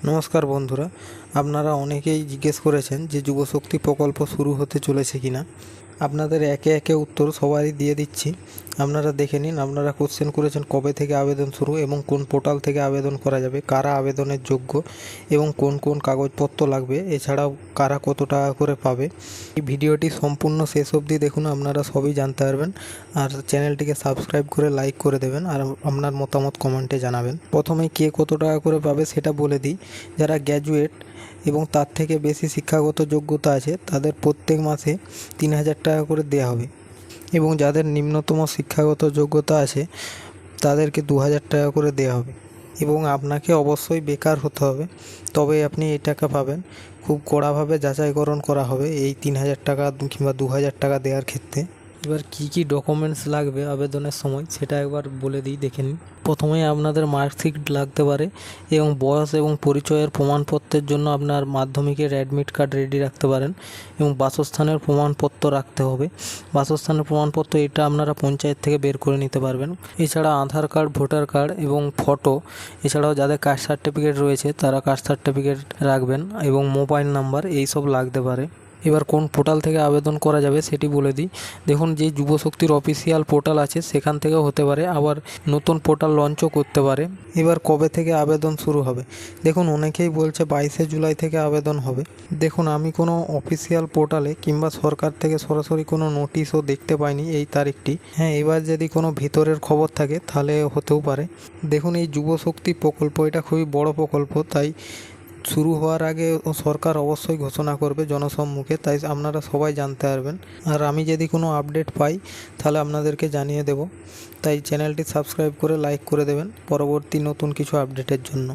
নমস্কার বন্ধুরা, আপনারা অনেকেই জিজ্ঞেস করেছেন যে যুবশক্তি প্রকল্প শুরু হতে চলেছে কিনা। আপনাদের একে একে উত্তর সবারই দিয়ে দিচ্ছি। আপনারা দেখে নিন। আপনারা কোশ্চেন করেছেন কবে থেকে আবেদন শুরু এবং কোন পোর্টাল থেকে আবেদন করা যাবে, কারা আবেদনের যোগ্য এবং কোন কোন কাগজপত্র লাগবে, এছাড়াও কারা কত টাকা করে পাবে। এই ভিডিওটি সম্পূর্ণ শেষ অবধি দেখুন, আপনারা সবই জানতে পারবেন। আর চ্যানেলটিকে সাবস্ক্রাইব করে লাইক করে দেবেন আর আপনার মতামত কমেন্টে জানাবেন। প্রথমেই কে কত টাকা করে পাবে সেটা বলে দিই। যারা গ্র্যাজুয়েট এবং তার থেকে বেশি শিক্ষাগত যোগ্যতা আছে তাদের প্রত্যেক মাসে ৩,০০০ টাকা করে দেওয়া হবে, এবং যাদের নিম্নতম শিক্ষাগত যোগ্যতা আছে তাদেরকে ২,০০০ টাকা করে দেওয়া হবে। এবং আপনাকে অবশ্যই বেকার হতে হবে, তবে আপনি এই টাকা পাবেন। খুব কড়াভাবে যাচাইকরণ করা হবে এই ৩,০০০ টাকা কিংবা ২,০০০ টাকা দেওয়ার ক্ষেত্রে। এবার কি কি ডকুমেন্টস লাগবে আবেদনের সময় সেটা একবার বলে দিই, দেখে নিন। প্রথমেই আপনাদের মার্কশিট লাগতে পারে এবং বয়স এবং পরিচয়ের প্রমাণপত্রের জন্য আপনার মাধ্যমিকের অ্যাডমিট কার্ড রেডি রাখতে পারেন, এবং বাসস্থানের প্রমাণপত্র রাখতে হবে। বাসস্থানের প্রমাণপত্র এটা আপনারা পঞ্চায়েত থেকে বের করে নিতে পারবেন। এছাড়া আধার কার্ড, ভোটার কার্ড এবং ফটো, এছাড়াও যাদের কাস্ট সার্টিফিকেট রয়েছে তারা কাস্ট সার্টিফিকেট রাখবেন, এবং মোবাইল নাম্বার এইসব লাগতে পারে। এবার কোন পোর্টাল থেকে আবেদন করা যাবে সেটি বলে দিই। দেখুন, যে যুবশক্তির অফিসিয়াল পোর্টাল আছে সেখান থেকেও হতে পারে, আবার নতুন পোর্টাল লঞ্চও করতে পারে। এবার কবে থেকে আবেদন শুরু হবে? দেখুন, অনেকেই বলছে 22শে জুলাই থেকে আবেদন হবে। দেখুন, আমি কোনো অফিসিয়াল পোর্টালে কিংবা সরকার থেকে সরাসরি কোনো নোটিশও দেখতে পাইনি এই তারিখটি। হ্যাঁ, এবার যদি কোনো ভিতরের খবর থাকে তাহলে হতেও পারে। দেখুন, এই যুবশক্তি প্রকল্প এটা খুবই বড় প্রকল্প, তাই শুরু হওয়ার আগে সরকার অবশ্যই ঘোষণা করবে জনসম্মুখে, তাই আপনারা সবাই জানতে পারবেন। আর আমি যদি কোনো আপডেট পাই তাহলে আপনাদেরকে জানিয়ে দেব। তাই চ্যানেলটি সাবস্ক্রাইব করে লাইক করে দেবেন পরবর্তী নতুন কিছু আপডেটের জন্য।